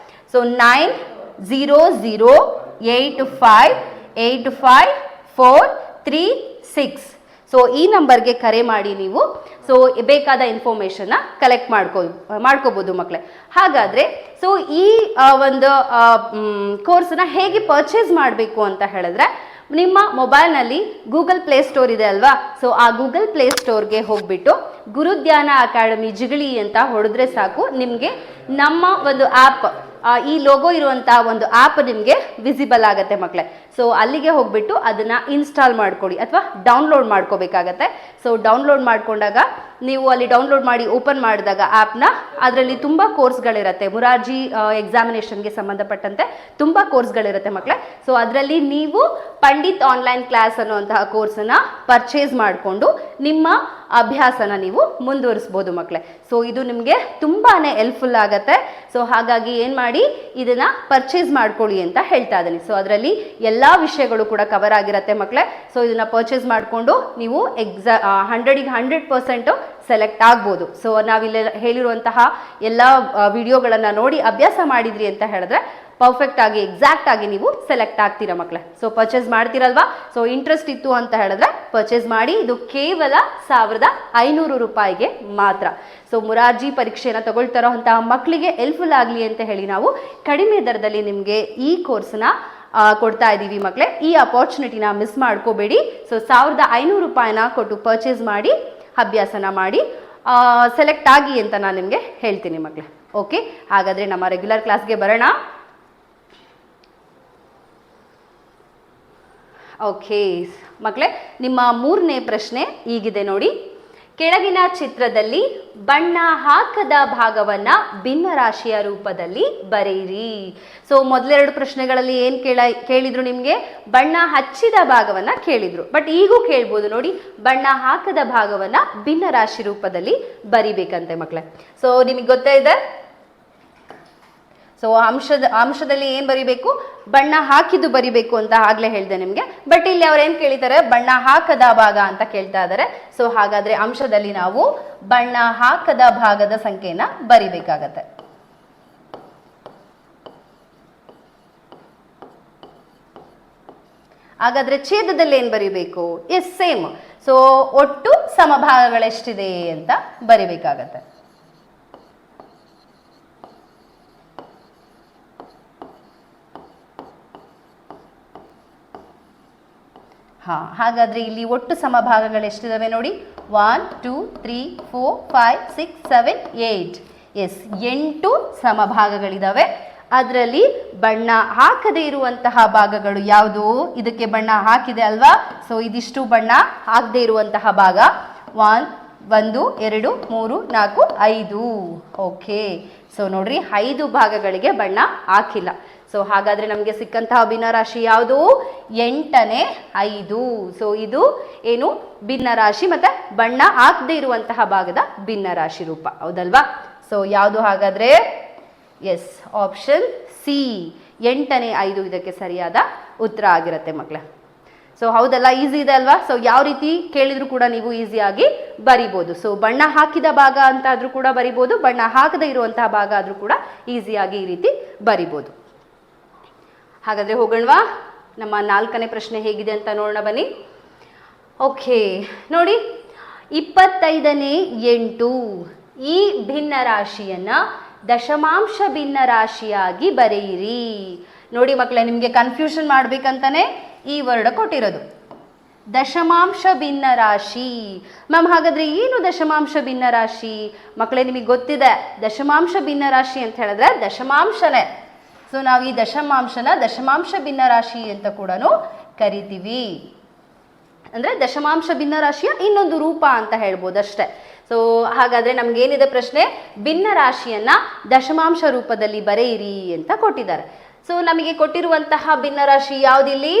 ಸೊ 9008585436. ಸೊ ಈ ನಂಬರ್ಗೆ ಕರೆ ಮಾಡಿ ನೀವು ಸೊ ಬೇಕಾದ ಇನ್ಫಾರ್ಮೇಷನ್ನ ಕಲೆಕ್ಟ್ ಮಾಡ್ಕೋಬೋದು ಮಕ್ಕಳೇ. ಹಾಗಾದರೆ ಸೊ ಈ ಒಂದು ಕೋರ್ಸನ್ನ ಹೇಗೆ ಪರ್ಚೇಸ್ ಮಾಡಬೇಕು ಅಂತ ಹೇಳಿದ್ರೆ, ನಿಮ್ಮ ಮೊಬೈಲ್ನಲ್ಲಿ ಗೂಗಲ್ ಪ್ಲೇ ಸ್ಟೋರ್ ಇದೆ ಅಲ್ವಾ, ಸೊ ಆ ಗೂಗಲ್ ಪ್ಲೇ ಸ್ಟೋರ್ಗೆ ಹೋಗ್ಬಿಟ್ಟು ಗುರುಧ್ಯಾನ ಅಕಾಡೆಮಿ ಜಿಗಳಿ ಅಂತ ಹೊಡೆದ್ರೆ ಸಾಕು, ನಿಮಗೆ ನಮ್ಮ ಒಂದು ಆ್ಯಪ್, ಈ ಲೋಗೋ ಇರುವಂಥ ಒಂದು ಆ್ಯಪ್ ನಿಮಗೆ ವಿಸಿಬಲ್ ಆಗುತ್ತೆ ಮಕ್ಕಳೇ. ಸೊ ಅಲ್ಲಿಗೆ ಹೋಗ್ಬಿಟ್ಟು ಅದನ್ನು ಇನ್ಸ್ಟಾಲ್ ಮಾಡ್ಕೊಳ್ಳಿ ಅಥವಾ ಡೌನ್ಲೋಡ್ ಮಾಡ್ಕೋಬೇಕಾಗತ್ತೆ. ಸೊ ಡೌನ್ಲೋಡ್ ಮಾಡ್ಕೊಂಡಾಗ ನೀವು ಅಲ್ಲಿ ಡೌನ್ಲೋಡ್ ಮಾಡಿ ಓಪನ್ ಮಾಡಿದಾಗ ಆ್ಯಪ್ನ, ಅದರಲ್ಲಿ ತುಂಬ ಕೋರ್ಸ್ಗಳಿರುತ್ತೆ. ಮುರಾರ್ಜಿ ಎಕ್ಸಾಮಿನೇಷನ್ಗೆ ಸಂಬಂಧಪಟ್ಟಂತೆ ತುಂಬ ಕೋರ್ಸ್ಗಳಿರುತ್ತೆ ಮಕ್ಕಳೇ. ಸೊ ಅದರಲ್ಲಿ ನೀವು ಪಂಡಿತ್ ಆನ್ಲೈನ್ ಕ್ಲಾಸ್ ಅನ್ನುವಂತಹ ಕೋರ್ಸನ್ನು ಪರ್ಚೇಸ್ ಮಾಡಿಕೊಂಡು ನಿಮ್ಮ ಅಭ್ಯಾಸನ ನೀವು ಮುಂದುವರಿಸ್ಬೋದು ಮಕ್ಕಳೇ. ಸೊ ಇದು ನಿಮಗೆ ತುಂಬಾ ಹೆಲ್ಪ್ಫುಲ್ ಆಗುತ್ತೆ. ಸೊ ಹಾಗಾಗಿ ಏನು ಮಾಡಿ, ಇದನ್ನು ಪರ್ಚೇಸ್ ಮಾಡ್ಕೊಳ್ಳಿ ಅಂತ ಹೇಳ್ತಾ ಇದ್ದೀನಿ. ಸೊ ಅದರಲ್ಲಿ ಎಲ್ಲ ವಿಷಯಗಳು ಕೂಡ ಕವರ್ ಆಗಿರುತ್ತೆ ಮಕ್ಕಳೇ. ಸೊ ಇದನ್ನು ಪರ್ಚೇಸ್ ಮಾಡಿಕೊಂಡು ನೀವು 100% ಸೆಲೆಕ್ಟ್ ಆಗ್ಬೋದು. ಸೊ ನಾವಿಲ್ಲ ಹೇಳಿರುವಂತಹ ಎಲ್ಲ ವಿಡಿಯೋಗಳನ್ನು ನೋಡಿ ಅಭ್ಯಾಸ ಮಾಡಿದ್ರಿ ಅಂತ ಹೇಳಿದ್ರೆ ಪರ್ಫೆಕ್ಟ್ ಆಗಿ ಎಕ್ಸಾಕ್ಟ್ ಆಗಿ ನೀವು ಸೆಲೆಕ್ಟ್ ಆಗ್ತೀರಾ ಮಕ್ಕಳೇ. ಸೊ ಪರ್ಚೇಸ್ ಮಾಡ್ತೀರಲ್ವಾ. ಸೊ ಇಂಟ್ರೆಸ್ಟ್ ಇತ್ತು ಅಂತ ಹೇಳಿದ್ರೆ ಪರ್ಚೇಸ್ ಮಾಡಿ. ಇದು ಕೇವಲ 1500 ರೂಪಾಯಿಗೆ ಮಾತ್ರ. ಸೊ ಮುರಾರ್ಜಿ ಪರೀಕ್ಷೆಯನ್ನು ತಗೊಳ್ತಾರೋ ಅಂತಹ ಮಕ್ಕಳಿಗೆ ಹೆಲ್ಪ್ಫುಲ್ ಆಗಲಿ ಅಂತ ಹೇಳಿ ನಾವು ಕಡಿಮೆ ದರದಲ್ಲಿ ನಿಮಗೆ ಈ ಕೋರ್ಸ್ನ ಕೊಡ್ತಾ ಇದ್ದೀವಿ ಮಕ್ಕಳೇ. ಈ ಅಪಾರ್ಚುನಿಟಿನ ಮಿಸ್ ಮಾಡ್ಕೋಬೇಡಿ. ಸೊ 1500 ರೂಪಾಯಿನ ಕೊಟ್ಟು ಪರ್ಚೇಸ್ ಮಾಡಿ ಅಭ್ಯಾಸನ ಮಾಡಿ ಸೆಲೆಕ್ಟ್ ಆಗಿ ಅಂತ ನಾನು ನಿಮಗೆ ಹೇಳ್ತೀನಿ ಮಕ್ಕಳೇ. ಓಕೆ, ಹಾಗಾದರೆ ನಮ್ಮ ರೆಗ್ಯುಲರ್ ಕ್ಲಾಸ್ಗೆ ಬರೋಣ. ಓಕೆ ಮಕ್ಕಳೇ, ನಿಮ್ಮ 3ನೇ ಪ್ರಶ್ನೆ ಹೀಗಿದೆ ನೋಡಿ. ಕೆಳಗಿನ ಚಿತ್ರದಲ್ಲಿ ಬಣ್ಣ ಹಾಕದ ಭಾಗವನ್ನ ಭಿನ್ನರಾಶಿಯ ರೂಪದಲ್ಲಿ ಬರೆಯಿರಿ. ಸೊ ಮೊದಲೆರಡು ಪ್ರಶ್ನೆಗಳಲ್ಲಿ ಏನು ಕೇಳಿದ್ರು ನಿಮಗೆ, ಬಣ್ಣ ಹಚ್ಚಿದ ಭಾಗವನ್ನ ಕೇಳಿದ್ರು. ಬಟ್ ಈಗೂ ಕೇಳ್ಬೋದು ನೋಡಿ, ಬಣ್ಣ ಹಾಕದ ಭಾಗವನ್ನ ಭಿನ್ನರಾಶಿ ರೂಪದಲ್ಲಿ ಬರಿಬೇಕಂತೆ ಮಕ್ಕಳೇ. ಸೊ ನಿಮಗೆ ಗೊತ್ತೇ ಇದೆ. ಸೊ ಅಂಶದಲ್ಲಿ ಏನು ಬರಿಬೇಕು, ಬಣ್ಣ ಹಾಕಿದ್ದು ಬರಿಬೇಕು ಅಂತ ಆಗ್ಲೇ ಹೇಳಿದೆ ನಿಮಗೆ. ಬಟ್ ಇಲ್ಲಿ ಅವ್ರು ಏನು ಕೇಳಿದ್ದಾರೆ, ಬಣ್ಣ ಹಾಕದ ಭಾಗ ಅಂತ ಕೇಳ್ತಾ ಇದ್ದಾರೆ. ಸೊ ಹಾಗಾದ್ರೆ ಅಂಶದಲ್ಲಿ ನಾವು ಬಣ್ಣ ಹಾಕದ ಭಾಗದ ಸಂಖ್ಯೆನ ಬರಿಬೇಕಾಗತ್ತೆ. ಹಾಗಾದ್ರೆ ಛೇದದಲ್ಲಿ ಏನು ಬರಿಬೇಕು, ಎಸ್ ಸೇಮ್. ಸೊ ಒಟ್ಟು ಸಮಭಾಗಗಳೆಷ್ಟಿದೆ ಅಂತ ಬರಿಬೇಕಾಗತ್ತೆ. ಹಾಗಾದ್ರೆ ಇಲ್ಲಿ ಒಟ್ಟು ಸಮಭಾಗಗಳು ಎಷ್ಟಿದಾವೆ ನೋಡಿ, 1 2 3 4 5 6 7 8. ಎಸ್, 8 ಸಮಭಾಗಗಳಿದಾವೆ. ಅದರಲ್ಲಿ ಬಣ್ಣ ಹಾಕದೇ ಇರುವಂತಹ ಭಾಗಗಳು ಯಾವುದು, ಇದಕ್ಕೆ ಬಣ್ಣ ಹಾಕಿದೆ ಅಲ್ವಾ. ಸೊ ಇದಿಷ್ಟು ಬಣ್ಣ ಹಾಕದೇ ಇರುವಂತಹ ಭಾಗ 1 2 3 4 5. ಓಕೆ, ಸೊ ನೋಡ್ರಿ 5 ಭಾಗಗಳಿಗೆ ಬಣ್ಣ ಹಾಕಿಲ್ಲ. ಸೊ ಹಾಗಾದ್ರೆ ನಮಗೆ ಸಿಕ್ಕಂತಹ ಭಿನ್ನರಾಶಿ ಯಾವುದು, 8ನೇ 5. ಸೊ ಇದು ಏನು, ಭಿನ್ನರಾಶಿ ಮತ್ತೆ ಬಣ್ಣ ಹಾಕದೇ ಇರುವಂತಹ ಭಾಗದ ಭಿನ್ನರಾಶಿ ರೂಪ, ಹೌದಲ್ವಾ. ಸೊ ಯಾವುದು ಹಾಗಾದ್ರೆ, ಎಸ್, ಆಪ್ಷನ್ ಸಿ, 8ನೇ 5 ಇದಕ್ಕೆ ಸರಿಯಾದ ಉತ್ತರ ಆಗಿರುತ್ತೆ ಮಕ್ಕಳೇ. ಸೊ ಹೌದಲ್ಲ, ಈಸಿ ಇದೆ ಅಲ್ವಾ. ಸೊ ಯಾವ ರೀತಿ ಕೇಳಿದ್ರು ಕೂಡ ನೀವು ಈಸಿಯಾಗಿ ಬರಿಬೋದು. ಸೊ ಬಣ್ಣ ಹಾಕಿದ ಭಾಗ ಅಂತ ಆದ್ರೂ ಕೂಡ ಬರಿಬೋದು, ಬಣ್ಣ ಹಾಕದೇ ಇರುವಂತಹ ಭಾಗ ಆದ್ರೂ ಕೂಡ ಈಸಿಯಾಗಿ ಈ ರೀತಿ ಬರಿಬೋದು. ಹಾಗಾದ್ರೆ ಹೋಗೋಣವಾ, ನಮ್ಮ 4ನೇ ಪ್ರಶ್ನೆ ಹೇಗಿದೆ ಅಂತ ನೋಡೋಣ ಬನ್ನಿ. ಓಕೆ ನೋಡಿ, 25ನೇ 8 ಈ ಭಿನ್ನ ರಾಶಿಯನ್ನ ದಶಮಾಂಶ ಭಿನ್ನ ರಾಶಿಯಾಗಿ ಬರೆಯಿರಿ. ನೋಡಿ ಮಕ್ಕಳೇ, ನಿಮಗೆ ಕನ್ಫ್ಯೂಷನ್ ಮಾಡ್ಬೇಕಂತಾನೆ ಈ ವರ್ಡ್ ಕೊಟ್ಟಿರೋದು, ದಶಮಾಂಶ ಭಿನ್ನ ರಾಶಿ. ಮ್ಯಾಮ್ ಹಾಗಾದ್ರೆ ಏನು ದಶಮಾಂಶ ಭಿನ್ನ ರಾಶಿ? ಮಕ್ಕಳೇ ನಿಮಗೆ ಗೊತ್ತಿದೆ, ದಶಮಾಂಶ ಭಿನ್ನ ರಾಶಿ ಅಂತ ಹೇಳಿದ್ರೆ ದಶಮಾಂಶನೇ. ಸೊ ನಾವು ಈ ದಶಮಾಂಶನ ದಶಮಾಂಶ ಭಿನ್ನ ರಾಶಿ ಅಂತ ಕೂಡ ಕರಿತೀವಿ. ಅಂದರೆ ದಶಮಾಂಶ ಭಿನ್ನ ರಾಶಿಯ ಇನ್ನೊಂದು ರೂಪ ಅಂತ ಹೇಳ್ಬೋದು ಅಷ್ಟೇ. ಸೊ ಹಾಗಾದರೆ ನಮಗೇನಿದೆ ಪ್ರಶ್ನೆ, ಭಿನ್ನ ರಾಶಿಯನ್ನು ದಶಮಾಂಶ ರೂಪದಲ್ಲಿ ಬರೆಯಿರಿ ಅಂತ ಕೊಟ್ಟಿದ್ದಾರೆ. ಸೊ ನಮಗೆ ಕೊಟ್ಟಿರುವಂತಹ ಭಿನ್ನ ರಾಶಿ ಯಾವುದಿಲ್ಲಿ,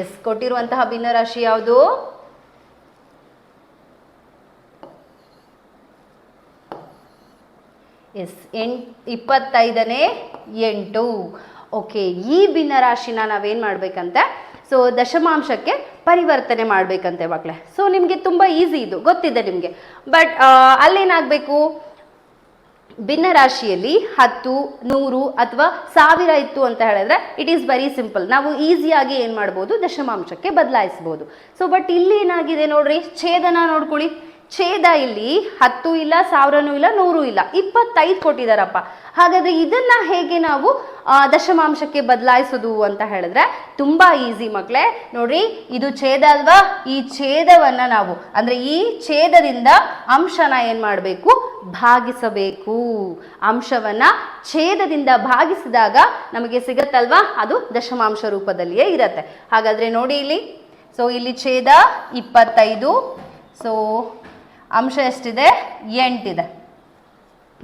ಎಸ್, ಕೊಟ್ಟಿರುವಂತಹ ಭಿನ್ನ ರಾಶಿ ಯಾವುದು, ಎಸ್ 25ನೇ 8. ಓಕೆ, ಈ ಭಿನ್ನರಾಶಿನ ನಾವೇನು ಮಾಡಬೇಕಂತೆ, ಸೊ ದಶಮಾಂಶಕ್ಕೆ ಪರಿವರ್ತನೆ ಮಾಡಬೇಕಂತೆ ಮಕ್ಕಳೇ. ಸೊ ನಿಮಗೆ ತುಂಬ ಈಸಿ, ಇದು ಗೊತ್ತಿದೆ ನಿಮಗೆ. ಬಟ್ ಅಲ್ಲೇನಾಗಬೇಕು, ಭಿನ್ನರಾಶಿಯಲ್ಲಿ 10, 100 ಅಥವಾ 1000 ಇತ್ತು ಅಂತ ಹೇಳಿದ್ರೆ ಇಟ್ ಈಸ್ ವೆರಿ ಸಿಂಪಲ್. ನಾವು ಈಸಿಯಾಗಿ ಏನು ಮಾಡ್ಬೋದು, ದಶಮಾಂಶಕ್ಕೆ ಬದಲಾಯಿಸ್ಬೋದು. ಸೊ ಬಟ್ ಇಲ್ಲಿ ಏನಾಗಿದೆ ನೋಡ್ರಿ, ಛೇದನ ನೋಡ್ಕೊಳ್ಳಿ. ಛೇದ ಇಲ್ಲಿ 10 ಇಲ್ಲ, 1000 ಇಲ್ಲ, 100 ಇಲ್ಲ, 25 ಕೊಟ್ಟಿದಾರಪ್ಪ. ಹಾಗಾದ್ರೆ ಇದನ್ನ ಹೇಗೆ ನಾವು ದಶಮಾಂಶಕ್ಕೆ ಬದಲಾಯಿಸೋದು ಅಂತ ಹೇಳಿದ್ರೆ ತುಂಬಾ ಈಸಿ ಮಕ್ಕಳೇ. ನೋಡ್ರಿ, ಇದು ಛೇದ ಅಲ್ವಾ, ಈ ಛೇದವನ್ನ ನಾವು ಅಂದ್ರೆ ಈ ಛೇದದಿಂದ ಅಂಶನ ಏನ್ ಮಾಡಬೇಕು, ಭಾಗಿಸಬೇಕು. ಅಂಶವನ್ನ ಛೇದದಿಂದ ಭಾಗಿಸಿದಾಗ ನಮಗೆ ಸಿಗತ್ತಲ್ವಾ, ಅದು ದಶಮಾಂಶ ರೂಪದಲ್ಲಿಯೇ ಇರತ್ತೆ. ಹಾಗಾದ್ರೆ ನೋಡಿ ಇಲ್ಲಿ, ಸೊ ಇಲ್ಲಿ ಛೇದ 25, ಸೊ ಅಂಶ ಎಷ್ಟಿದೆ, 8 ಇದೆ.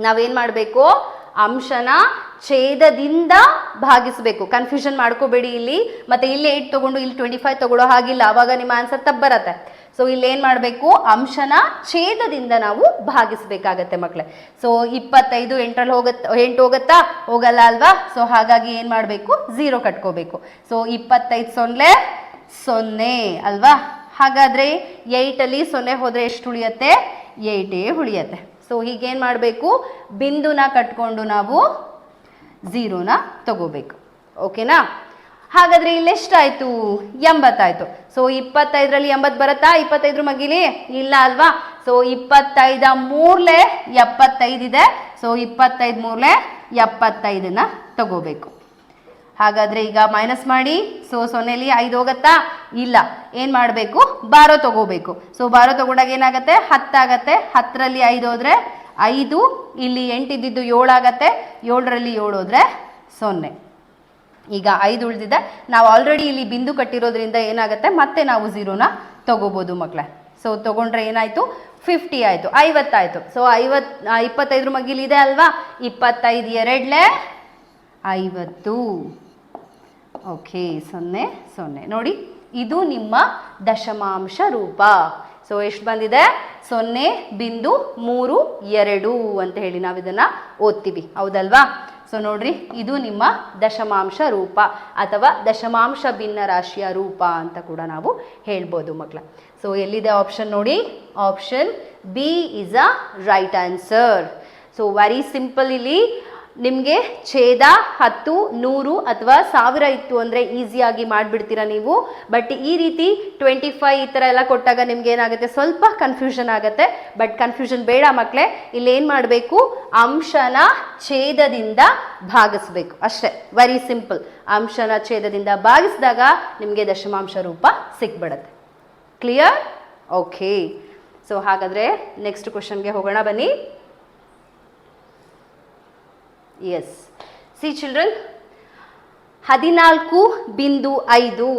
ನಾವೇನ್ ಮಾಡಬೇಕು, ಅಂಶನ ಛೇದದಿಂದ ಭಾಗಿಸಬೇಕು. ಕನ್ಫ್ಯೂಷನ್ ಮಾಡ್ಕೋಬೇಡಿ ಇಲ್ಲಿ. ಮತ್ತೆ ಇಲ್ಲಿ 8 ತಗೊಂಡು ಇಲ್ಲಿ 25 ತಗೊಳ್ಳೋ ಹಾಗಿಲ್ಲ, ಅವಾಗ ನಿಮ್ಮ ಆನ್ಸರ್ ತಪ್ಪು ಬರತ್ತೆ. ಸೊ ಇಲ್ಲಿ ಏನ್ ಮಾಡಬೇಕು, ಅಂಶನ ಛೇದದಿಂದ ನಾವು ಭಾಗಿಸ್ಬೇಕಾಗತ್ತೆ ಮಕ್ಕಳೇ. ಸೊ 25 8ರಲ್ಲಿ 8 ಹೋಗುತ್ತಾ, ಹೋಗಲ್ಲ ಅಲ್ವಾ. ಸೊ ಹಾಗಾಗಿ ಏನ್ ಮಾಡಬೇಕು, 0 ಕಟ್ಕೋಬೇಕು. ಸೊ 25 0 ಅಲ್ವಾ. ಹಾಗಾದ್ರೆ 8ಅಲ್ಲಿ 0 ಹೋದ್ರೆ ಎಷ್ಟು ಉಳಿಯತ್ತೆ, 8 ಉಳಿಯತ್ತೆ. ಸೊ ಹೀಗೇನು ಮಾಡಬೇಕು, ಬಿಂದುನ ಕಟ್ಕೊಂಡು ನಾವು 0ನ ತಗೋಬೇಕು. ಓಕೆನಾ. ಹಾಗಾದ್ರೆ ಇಲ್ಲಿ ಎಷ್ಟಾಯ್ತು, 80 ಆಯ್ತು. ಸೊ 25ರಲ್ಲಿ 80 ಬರುತ್ತಾ, 25 ಮಗಿಲಿ ಇಲ್ಲ ಅಲ್ವಾ. ಸೊ 25 3 75 ಇದೆ. ಸೊ 25 3 75ನ ತಗೋಬೇಕು. ಹಾಗಾದ್ರೆ ಈಗ ಮೈನಸ್ ಮಾಡಿ. ಸೊ 0ಲಿ 5 ಹೋಗತ್ತಾ, ಇಲ್ಲ. ಏನ್ ಮಾಡಬೇಕು, 12 ತಗೋಬೇಕು. ಸೊ 12 ತಗೊಂಡಾಗ ಏನಾಗತ್ತೆ, 10 ಆಗತ್ತೆ. 10ರಲ್ಲಿ 5 ಹೋದ್ರೆ 5, ಇಲ್ಲಿ 8 ಇದ್ದಿದ್ದು 7 ಆಗತ್ತೆ. 7ರಲ್ಲಿ 7 ಹೋದ್ರೆ 0. ಈಗ 5 ಉಳಿದಿದೆ. ನಾವು ಆಲ್ರೆಡಿ ಇಲ್ಲಿ ಬಿಂದು ಕಟ್ಟಿರೋದ್ರಿಂದ ಏನಾಗುತ್ತೆ, ಮತ್ತೆ ನಾವು 0ನ ತಗೋಬಹುದು ಮಕ್ಕಳೇ. ಸೊ ತಗೊಂಡ್ರೆ ಏನಾಯ್ತು, 50 ಆಯ್ತು, 50 ಆಯ್ತು. ಸೊ 25 ಮಗಿಲಿ ಇದೆ ಅಲ್ವಾ. 25 2 50. ಓಕೆ, 0 0. ನೋಡಿ, ಇದು ನಿಮ್ಮ ದಶಮಾಂಶ ರೂಪ. ಸೊ ಎಷ್ಟು ಬಂದಿದೆ, 0.32 ಅಂತ ಹೇಳಿ ನಾವು ಇದನ್ನ ಓದ್ತೀವಿ, ಹೌದಲ್ವಾ. ಸೊ ನೋಡ್ರಿ, ಇದು ನಿಮ್ಮ ದಶಮಾಂಶ ರೂಪ ಅಥವಾ ದಶಮಾಂಶ ಭಿನ್ನರಾಶಿಯ ರೂಪ ಅಂತ ಕೂಡ ನಾವು ಹೇಳ್ಬೋದು ಮಕ್ಕಳ. ಸೊ ಎಲ್ಲಿದೆ ಆಪ್ಷನ್ ನೋಡಿ, option B is a right answer. So very simple. ಇಲ್ಲಿ ನಿಮಗೆ ಛೇದ 10, 100 ಅಥವಾ 1000 ಇತ್ತು ಅಂದರೆ ಈಸಿಯಾಗಿ ಮಾಡಿಬಿಡ್ತೀರಾ ನೀವು. ಬಟ್ ಈ ರೀತಿ 25 ಈ ಥರ ಎಲ್ಲ ಕೊಟ್ಟಾಗ ನಿಮ್ಗೆ ಏನಾಗುತ್ತೆ, ಸ್ವಲ್ಪ ಕನ್ಫ್ಯೂಷನ್ ಆಗುತ್ತೆ. ಬಟ್ ಕನ್ಫ್ಯೂಷನ್ ಬೇಡ ಮಕ್ಕಳೇ. ಇಲ್ಲಿ ಏನು ಮಾಡಬೇಕು, ಅಂಶನ ಛೇದದಿಂದ ಭಾಗಿಸ್ಬೇಕು ಅಷ್ಟೇ. Very simple. ಅಂಶನ ಛೇದದಿಂದ ಭಾಗಿಸಿದಾಗ ನಿಮಗೆ ದಶಮಾಂಶ ರೂಪ ಸಿಕ್ಬಿಡುತ್ತೆ. ಕ್ಲಿಯರ್? ಓಕೆ. ಸೊ ಹಾಗಾದರೆ ನೆಕ್ಸ್ಟ್ ಕ್ವಶನ್ಗೆ ಹೋಗೋಣ ಬನ್ನಿ. ಎಸ್, ಸಿ ಚಿಲ್ಡ್ರನ್, 14.5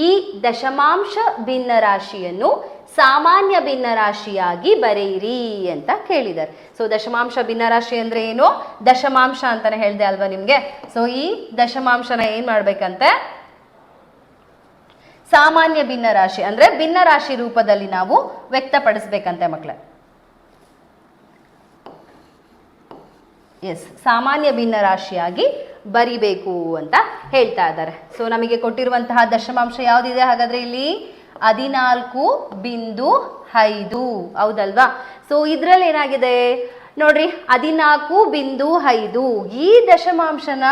ಈ ದಶಮಾಂಶ ಭಿನ್ನರಾಶಿಯನ್ನು ಸಾಮಾನ್ಯ ಭಿನ್ನರಾಶಿಯಾಗಿ ಬರೆಯಿರಿ ಅಂತ ಕೇಳಿದ್ದಾರೆ. ಸೊ ದಶಮಾಂಶ ಭಿನ್ನರಾಶಿ ಅಂದ್ರೆ ಏನು, ದಶಮಾಂಶ ಅಂತಾನೆ ಹೇಳಿದೆ ಅಲ್ವಾ ನಿಮ್ಗೆ. ಸೊ ಈ ದಶಮಾಂಶನ ಏನ್ ಮಾಡ್ಬೇಕಂತೆ, ಸಾಮಾನ್ಯ ಭಿನ್ನರಾಶಿ ಅಂದ್ರೆ ಭಿನ್ನರಾಶಿ ರೂಪದಲ್ಲಿ ನಾವು ವ್ಯಕ್ತಪಡಿಸ್ಬೇಕಂತೆ ಮಕ್ಕಳೇ. ಎಸ್, ಸಾಮಾನ್ಯ ಭಿನ್ನರಾಶಿಯಾಗಿ ಬರಿಬೇಕು ಅಂತ ಹೇಳ್ತಾ ಇದ್ದಾರೆ. ಸೊ ನಮಗೆ ಕೊಟ್ಟಿರುವಂತಹ ದಶಮಾಂಶ ಯಾವುದಿದೆ ಹಾಗಾದ್ರೆ ಇಲ್ಲಿ 14.5, ಹೌದಲ್ವಾ. ಸೊ ಇದ್ರಲ್ಲಿ ಏನಾಗಿದೆ ನೋಡ್ರಿ, 14.5 ಈ ದಶಮಾಂಶನ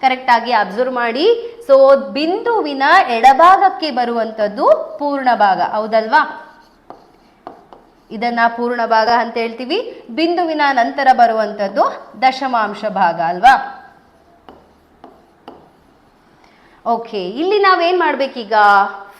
ಕರೆಕ್ಟ್ ಆಗಿ ಅಬ್ಸರ್ವ್ ಮಾಡಿ. ಸೊ ಬಿಂದುವಿನ ಎಡಭಾಗಕ್ಕೆ ಬರುವಂಥದ್ದು ಪೂರ್ಣ ಭಾಗ, ಹೌದಲ್ವಾ. ಇದನ್ನ ಪೂರ್ಣ ಭಾಗ ಅಂತ ಹೇಳ್ತೀವಿ. ಬಿಂದುವಿನ ನಂತರ ಬರುವಂಥದ್ದು ದಶಮಾಂಶ ಭಾಗ ಅಲ್ವಾ. ಓಕೆ, ಇಲ್ಲಿ ನಾವೇನ್ ಮಾಡ್ಬೇಕೀಗ,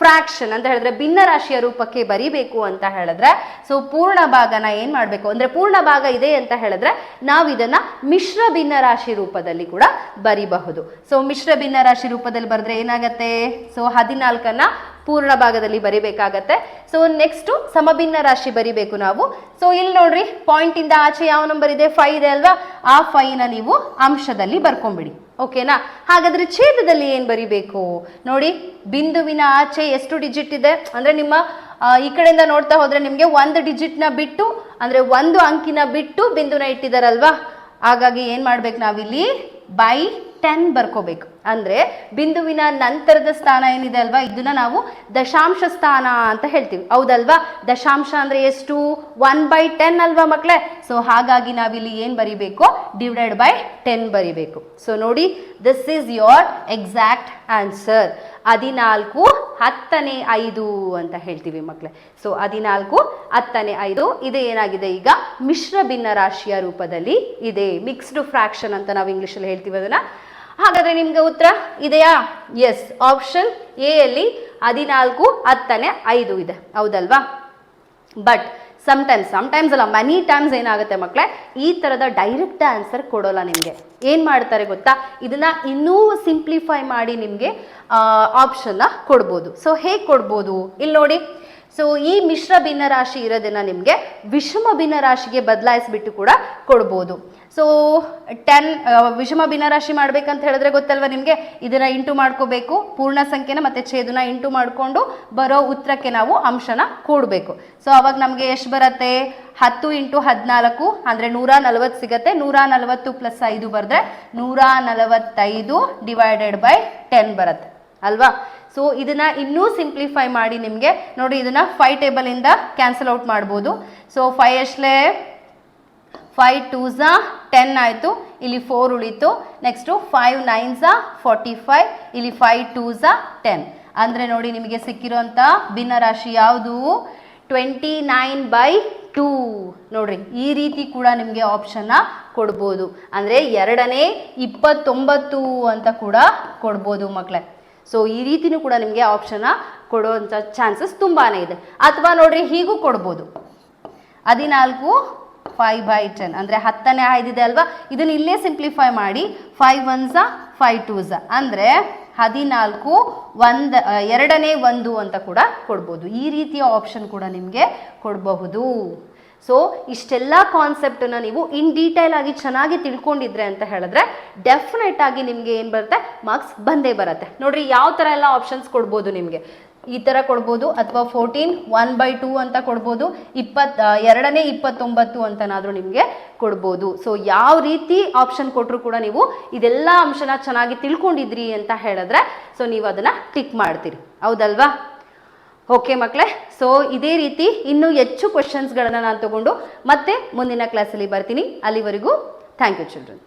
ಫ್ರಾಕ್ಷನ್ ಅಂತ ಹೇಳಿದ್ರೆ ಭಿನ್ನರಾಶಿಯ ರೂಪಕ್ಕೆ ಬರಿಬೇಕು ಅಂತ ಹೇಳಿದ್ರೆ, ಸೊ ಪೂರ್ಣ ಭಾಗನ ಏನ್ ಮಾಡ್ಬೇಕು ಅಂದ್ರೆ, ಪೂರ್ಣ ಭಾಗ ಇದೆ ಅಂತ ಹೇಳಿದ್ರೆ ನಾವು ಇದನ್ನ ಮಿಶ್ರ ಭಿನ್ನರಾಶಿ ರೂಪದಲ್ಲಿ ಕೂಡ ಬರಿಬಹುದು. ಸೊ ಮಿಶ್ರ ಭಿನ್ನರಾಶಿ ರೂಪದಲ್ಲಿ ಬರೆದ್ರೆ ಏನಾಗತ್ತೆ, ಸೊ 14ನ್ನ ಪೂರ್ಣ ಭಾಗದಲ್ಲಿ ಬರಿಬೇಕಾಗತ್ತೆ. ಸೊ ನೆಕ್ಸ್ಟ್ ಸಮಭಿನ್ನ ರಾಶಿ ಬರಿಬೇಕು ನಾವು. ಸೊ ಇಲ್ಲಿ ನೋಡ್ರಿ, ಪಾಯಿಂಟ್ ಇಂದ ಆಚೆ ಯಾವ ನಂಬರ್ ಇದೆ, 5 ಇದೆ ಅಲ್ವಾ. ಆ 5ನ ನೀವು ಅಂಶದಲ್ಲಿ ಬರ್ಕೊಂಡ್ಬಿಡಿ. ಓಕೆನಾ. ಹಾಗಾದ್ರೆ ಛೇದದಲ್ಲಿ ಏನ್ ಬರಿಬೇಕು ನೋಡಿ, ಬಿಂದುವಿನ ಆಚೆ ಎಷ್ಟು ಡಿಜಿಟ್ ಇದೆ ಅಂದ್ರೆ ನಿಮ್ಮ ಈ ಕಡೆಯಿಂದ ನೋಡ್ತಾ ಹೋದ್ರೆ ನಿಮ್ಗೆ 1 ಡಿಜಿಟ್ನ ಬಿಟ್ಟು ಅಂದ್ರೆ 1 ಅಂಕಿನ ಬಿಟ್ಟು ಬಿಂದುನ ಇಟ್ಟಿದಾರಲ್ವಾ. ಹಾಗಾಗಿ ಏನು ಮಾಡ್ಬೇಕು ನಾವಿಲ್ಲಿ ಬೈ 10 ಬರ್ಕೋಬೇಕು. ಅಂದರೆ ಬಿಂದುವಿನ ನಂತರದ ಸ್ಥಾನ ಏನಿದೆ ಅಲ್ವಾ, ಇದನ್ನ ನಾವು ದಶಾಂಶ ಸ್ಥಾನ ಅಂತ ಹೇಳ್ತೀವಿ, ಹೌದಲ್ವಾ. ದಶಾಂಶ ಅಂದರೆ ಎಷ್ಟು, 1/10 ಅಲ್ವಾ ಮಕ್ಕಳೇ. ಸೊ ಹಾಗಾಗಿ ನಾವಿಲ್ಲಿ ಏನು ಬರಿಬೇಕು, ಡಿವೈಡೆಡ್ ಬೈ 10 ಬರಿಬೇಕು. ಸೊ ನೋಡಿ, this is your exact answer. 14/5 ಅಂತ ಹೇಳ್ತೀವಿ ಮಕ್ಕಳೇ. ಸೊ 14/5 ಇದು ಏನಾಗಿದೆ ಈಗ ಮಿಶ್ರ ಭಿನ್ನರಾಶಿಯ ರೂಪದಲ್ಲಿ ಇದೆ. ಮಿಕ್ಸ್ಡ್ ಫ್ರಾಕ್ಷನ್ ಅಂತ ನಾವು ಇಂಗ್ಲೀಷಲ್ಲಿ ಹೇಳ್ತೀವಿ ಅದನ್ನ. ಹಾಗಾದ್ರೆ ನಿಮ್ಗೆ ಉತ್ತರ ಇದೆಯಾ? ಎಸ್, ಆಪ್ಷನ್ ಎ ಅಲ್ಲಿ 14/5 ಇದೆ, ಹೌದಲ್ವಾ. ಬಟ್ ಸಮಟೈಮ್ಸ್ ಅಲ್ಲ, ಮೆನಿ ಟೈಮ್ಸ್ ಏನಾಗುತ್ತೆ ಮಕ್ಕಳೇ, ಈ ಥರದ ಡೈರೆಕ್ಟ್ ಆನ್ಸರ್ ಕೊಡೋಲ್ಲ ನಿಮಗೆ. ಏನು ಮಾಡ್ತಾರೆ ಗೊತ್ತಾ, ಇದನ್ನ ಇನ್ನೂ ಸಿಂಪ್ಲಿಫೈ ಮಾಡಿ ನಿಮಗೆ ಆಪ್ಷನ್ನ ಕೊಡ್ಬೋದು. ಸೊ ಹೇಗೆ ಕೊಡ್ಬೋದು ಇಲ್ಲಿ ನೋಡಿ. ಸೊ ಈ ಮಿಶ್ರ ಭಿನ್ನರಾಶಿ ಇರೋದನ್ನ ನಿಮಗೆ ವಿಷಮ ಭಿನ್ನರಾಶಿಗೆ ಬದಲಾಯಿಸ್ಬಿಟ್ಟು ಕೂಡ ಕೊಡ್ಬೋದು. ಸೊ 10 ವಿಷಮ ಭಿನ್ನರಾಶಿ ಮಾಡ್ಬೇಕಂತ ಹೇಳಿದ್ರೆ ಗೊತ್ತಲ್ವ ನಿಮಗೆ, ಇದನ್ನ ಇಂಟು ಮಾಡ್ಕೋಬೇಕು, ಪೂರ್ಣ ಸಂಖ್ಯೆನ ಮತ್ತೆ ಛೇದನ ಇಂಟು ಮಾಡಿಕೊಂಡು ಬರೋ ಉತ್ತರಕ್ಕೆ ನಾವು ಅಂಶನ ಕೂಡಬೇಕು. ಸೊ ಅವಾಗ ನಮಗೆ ಎಷ್ಟು ಬರುತ್ತೆ, 10 × 14 ಅಂದರೆ 140 ಸಿಗುತ್ತೆ. 140 + 5 ಬರೆದ್ರೆ 145 ಡಿವೈಡೆಡ್ ಬೈ 10 ಬರುತ್ತೆ ಅಲ್ವಾ. ಸೊ ಇದನ್ನ ಇನ್ನೂ ಸಿಂಪ್ಲಿಫೈ ಮಾಡಿ ನಿಮಗೆ ನೋಡಿ, ಇದನ್ನ 5 ಟೇಬಲಿಂದ ಕ್ಯಾನ್ಸಲ್ ಔಟ್ ಮಾಡ್ಬೋದು. ಸೊ 5 ಎಷ್ಟಲೇ, 5 2s 10 ಆಯಿತು, ಇಲ್ಲಿ 4 ಉಳಿತು. ನೆಕ್ಸ್ಟು 5 9s 45, ಇಲ್ಲಿ 5 2s 10. ಅಂದರೆ ನೋಡಿ ನಿಮಗೆ ಸಿಕ್ಕಿರೋಂಥ ಭಿನ್ನರಾಶಿ ಯಾವುದು, 29/2. ನೋಡ್ರಿ, ಈ ರೀತಿ ಕೂಡ ನಿಮಗೆ ಆಪ್ಷನ್ನ ಕೊಡ್ಬೋದು. ಅಂದರೆ 2ನೇ 29 ಅಂತ ಕೂಡ ಕೊಡ್ಬೋದು ಮಕ್ಕಳೇ. ಸೊ ಈ ರೀತಿನೂ ಕೂಡ ನಿಮಗೆ ಆಪ್ಷನ್ನ ಕೊಡುವಂಥ ಚಾನ್ಸಸ್ ತುಂಬಾ ಇದೆ. ಅಥವಾ ನೋಡ್ರಿ ಹೀಗೂ ಕೊಡ್ಬೋದು, 14/5 ಅಂದರೆ 10ನೇ 5 ಇದೆ ಅಲ್ವಾ, ಇದನ್ನು ಇಲ್ಲೇ ಸಿಂಪ್ಲಿಫೈ ಮಾಡಿ 5 1s 5 2s ಅಂದರೆ 14 2ನೇ 1 ಅಂತ ಕೂಡ ಕೊಡ್ಬೋದು. ಈ ರೀತಿಯ ಆಪ್ಷನ್ ಕೂಡ ನಿಮಗೆ ಕೊಡಬಹುದು. ಸೊ ಇಷ್ಟೆಲ್ಲ ಕಾನ್ಸೆಪ್ಟನ್ನು ನೀವು ಇನ್ ಡೀಟೇಲ್ ಆಗಿ ಚೆನ್ನಾಗಿ ತಿಳ್ಕೊಂಡಿದ್ರೆ ಅಂತ ಹೇಳಿದ್ರೆ ಡೆಫಿನೆಟ್ ಆಗಿ ನಿಮಗೆ ಏನು ಬರುತ್ತೆ, ಮಾರ್ಕ್ಸ್ ಬಂದೇ ಬರುತ್ತೆ. ನೋಡ್ರಿ ಯಾವ ಥರ ಎಲ್ಲ ಆಪ್ಷನ್ಸ್ ಕೊಡ್ಬೋದು ನಿಮಗೆ. ಈ ಥರ ಕೊಡ್ಬೋದು, ಅಥವಾ 14 1/2 ಅಂತ ಕೊಡ್ಬೋದು, 2ನೇ 29 ಅಂತನಾದರೂ ನಿಮಗೆ ಕೊಡ್ಬೋದು. ಸೊ ಯಾವ ರೀತಿ ಆಪ್ಷನ್ ಕೊಟ್ಟರು ಕೂಡ ನೀವು ಇದೆಲ್ಲ ಅಂಶನ ಚೆನ್ನಾಗಿ ತಿಳ್ಕೊಂಡಿದ್ರಿ ಅಂತ ಹೇಳಿದ್ರೆ ಸೊ ನೀವು ಅದನ್ನು ಟಿಕ್ ಮಾಡ್ತೀರಿ, ಹೌದಲ್ವಾ. ಓಕೆ ಮಕ್ಕಳೇ, ಸೊ ಇದೇ ರೀತಿ ಇನ್ನೂ ಹೆಚ್ಚು ಕ್ವೆಶನ್ಸ್ಗಳನ್ನು ನಾನು ತಗೊಂಡು ಮತ್ತೆ ಮುಂದಿನ ಕ್ಲಾಸಲ್ಲಿ ಬರ್ತೀನಿ. ಅಲ್ಲಿವರೆಗೂ ಥ್ಯಾಂಕ್ ಯು ಚಿಲ್ಡ್ರನ್.